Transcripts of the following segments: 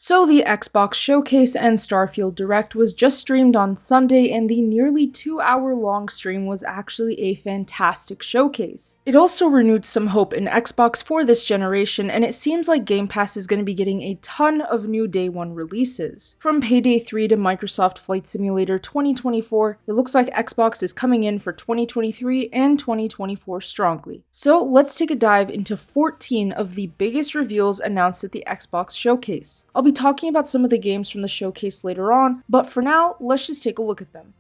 So the Xbox Showcase and Starfield Direct was just streamed on Sunday, and the nearly 2-hour long stream was actually a fantastic showcase. It also renewed some hope in Xbox for this generation, and it seems like Game Pass is going to be getting a ton of new day one releases. From Payday 3 to Microsoft Flight Simulator 2024, it looks like Xbox is coming in for 2023 and 2024 strongly. So let's take a dive into 14 of the biggest reveals announced at the Xbox Showcase. I'll be talking about some of the games from the showcase later on, but for now, let's just take a look at them.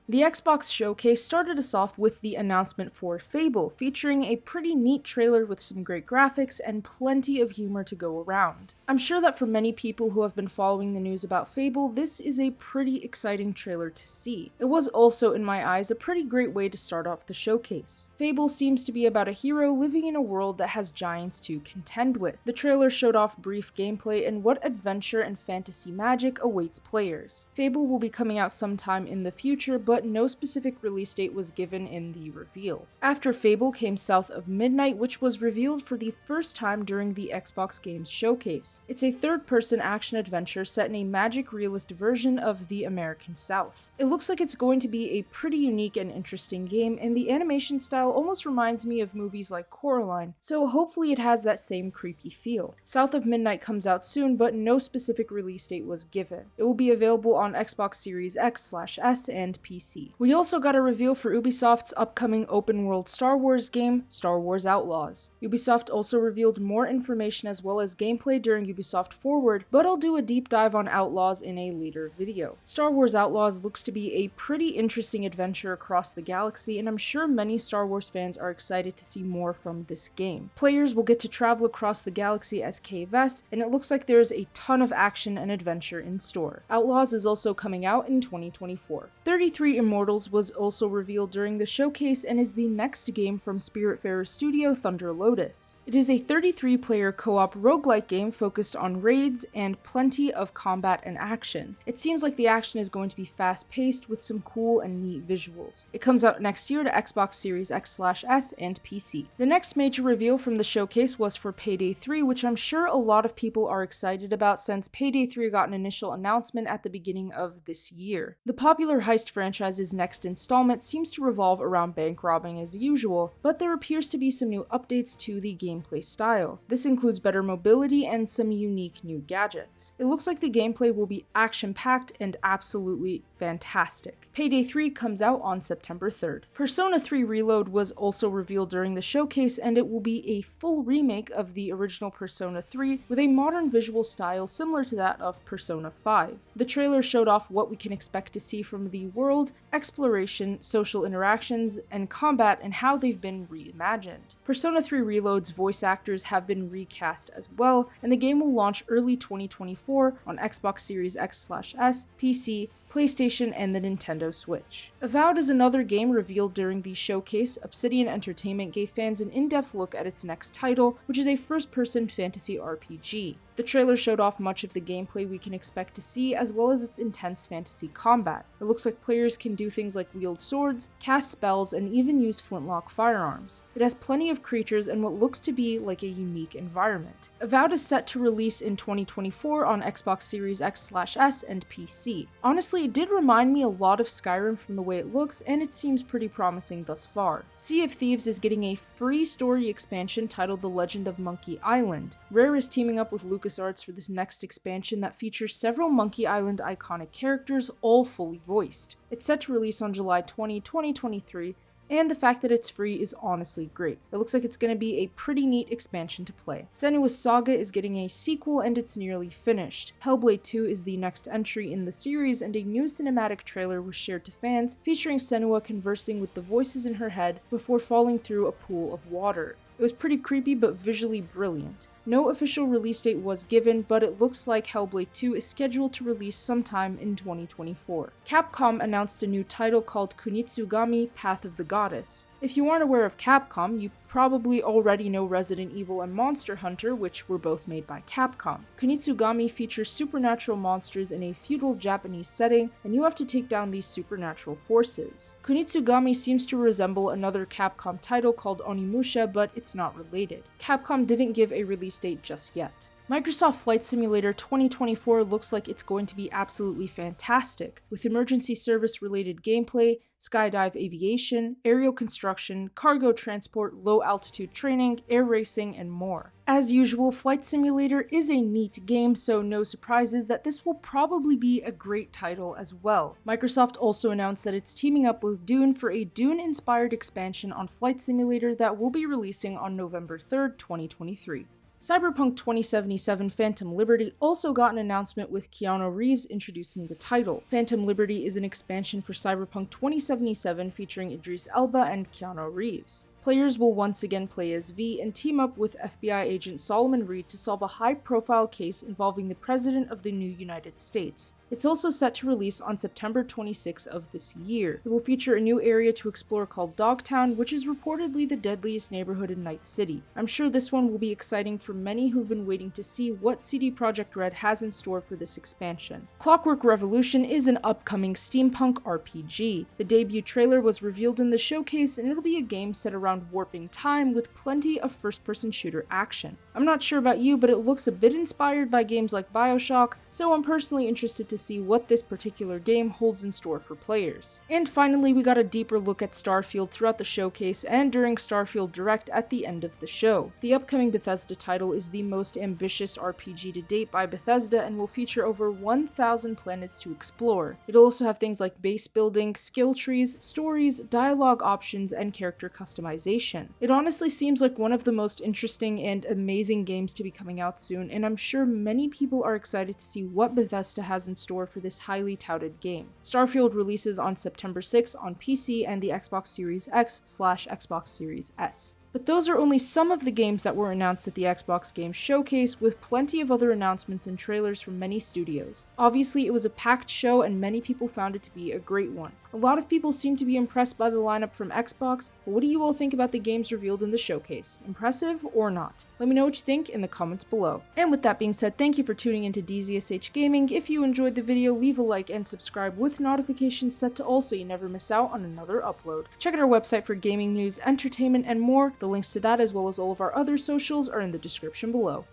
The Xbox Showcase started us off with the announcement for Fable, featuring a pretty neat trailer with some great graphics and plenty of humor to go around. I'm sure that for many people who have been following the news about Fable, this is a pretty exciting trailer to see. It was also, in my eyes, a pretty great way to start off the showcase. Fable seems to be about a hero living in a world that has giants to contend with. The trailer showed off brief gameplay and what adventure and fantasy magic awaits players. Fable will be coming out sometime in the future, but no specific release date was given in the reveal. After Fable came South of Midnight, which was revealed for the first time during the Xbox Games Showcase. It's a third-person action-adventure set in a magic realist version of the American South. It looks like it's going to be a pretty unique and interesting game, and the animation style almost reminds me of movies like Coraline, so hopefully it has that same creepy feel. South of Midnight comes out soon, but no specific release date was given. It will be available on Xbox Series X/S and PC. We also got a reveal for Ubisoft's upcoming open-world Star Wars game, Star Wars Outlaws. Ubisoft also revealed more information as well as gameplay during Ubisoft Forward, but I'll do a deep dive on Outlaws in a later video. Star Wars Outlaws looks to be a pretty interesting adventure across the galaxy, and I'm sure many Star Wars fans are excited to see more from this game. Players will get to travel across the galaxy as Kay Vess, and it looks like there's a ton of action and adventure in store. Outlaws is also coming out in 2024. 33 Immortals was also revealed during the showcase and is the next game from Spiritfarer's studio Thunder Lotus. It is a 33-player co-op roguelike game focused on raids and plenty of combat and action. It seems like the action is going to be fast-paced with some cool and neat visuals. It comes out next year to Xbox Series X/S and PC. The next major reveal from the showcase was for Payday 3, which I'm sure a lot of people are excited about since Payday 3 got an initial announcement at the beginning of this year. The popular heist franchise's next installment seems to revolve around bank robbing as usual, but there appears to be some new updates to the gameplay style. This includes better mobility and some unique new gadgets. It looks like the gameplay will be action-packed and absolutely fantastic. Payday 3 comes out on September 3rd. Persona 3 Reload was also revealed during the showcase, and it will be a full remake of the original Persona 3 with a modern visual style similar to that of Persona 5. The trailer showed off what we can expect to see from the world, exploration, social interactions, and combat, and how they've been reimagined. Persona 3 Reload's voice actors have been recast as well, and the game will launch early 2024 on Xbox Series X/S, PC, PlayStation, and the Nintendo Switch. Avowed is another game revealed during the showcase. Obsidian Entertainment gave fans an in-depth look at its next title, which is a first-person fantasy RPG. The trailer showed off much of the gameplay we can expect to see, as well as its intense fantasy combat. It looks like players can do things like wield swords, cast spells, and even use flintlock firearms. It has plenty of creatures and what looks to be like a unique environment. Avowed is set to release in 2024 on Xbox Series X/S and PC. Honestly, it did remind me a lot of Skyrim from the way it looks, and it seems pretty promising thus far. Sea of Thieves is getting a free story expansion titled The Legend of Monkey Island. Rare is teaming up with LucasArts for this next expansion that features several Monkey Island iconic characters, all fully voiced. It's set to release on July 20, 2023, and the fact that it's free is honestly great. It looks like it's going to be a pretty neat expansion to play. Senua's Saga is getting a sequel and it's nearly finished. Hellblade II is the next entry in the series, and a new cinematic trailer was shared to fans featuring Senua conversing with the voices in her head before falling through a pool of water. It was pretty creepy but visually brilliant. No official release date was given, but it looks like Hellblade 2 is scheduled to release sometime in 2024. Capcom announced a new title called Kunitsugami: Path of the Goddess. If you aren't aware of Capcom, you probably already know Resident Evil and Monster Hunter, which were both made by Capcom. Kunitsugami features supernatural monsters in a feudal Japanese setting, and you have to take down these supernatural forces. Kunitsugami seems to resemble another Capcom title called Onimusha, but it's not related. Capcom didn't give a release date just yet. Microsoft Flight Simulator 2024 looks like it's going to be absolutely fantastic, with emergency service related gameplay, skydive aviation, aerial construction, cargo transport, low altitude training, air racing, and more. As usual, Flight Simulator is a neat game, so no surprises that this will probably be a great title as well. Microsoft also announced that it's teaming up with Dune for a Dune-inspired expansion on Flight Simulator that will be releasing on November 3rd, 2023. Cyberpunk 2077 Phantom Liberty also got an announcement with Keanu Reeves introducing the title. Phantom Liberty is an expansion for Cyberpunk 2077 featuring Idris Elba and Keanu Reeves. Players will once again play as V and team up with FBI agent Solomon Reed to solve a high-profile case involving the President of the new United States. It's also set to release on September 26 of this year. It will feature a new area to explore called Dogtown, which is reportedly the deadliest neighborhood in Night City. I'm sure this one will be exciting for many who've been waiting to see what CD Projekt Red has in store for this expansion. Clockwork Revolution is an upcoming steampunk RPG. The debut trailer was revealed in the showcase, and it'll be a game set around warping time with plenty of first-person shooter action. I'm not sure about you, but it looks a bit inspired by games like BioShock, so I'm personally interested to see what this particular game holds in store for players. And finally, we got a deeper look at Starfield throughout the showcase and during Starfield Direct at the end of the show. The upcoming Bethesda title is the most ambitious RPG to date by Bethesda and will feature over 1,000 planets to explore. It'll also have things like base building, skill trees, stories, dialogue options, and character customization. It honestly seems like one of the most interesting and amazing games to be coming out soon, and I'm sure many people are excited to see what Bethesda has in store for this highly touted game. Starfield releases on September 6 on PC and the Xbox Series X/Xbox Series S. But those are only some of the games that were announced at the Xbox Games Showcase, with plenty of other announcements and trailers from many studios. Obviously, it was a packed show and many people found it to be a great one. A lot of people seem to be impressed by the lineup from Xbox, but what do you all think about the games revealed in the showcase? Impressive or not? Let me know what you think in the comments below. And with that being said, thank you for tuning into DZSH Gaming. If you enjoyed the video, leave a like and subscribe with notifications set to all so you never miss out on another upload. Check out our website for gaming news, entertainment, and more. The links to that, as well as all of our other socials, are in the description below.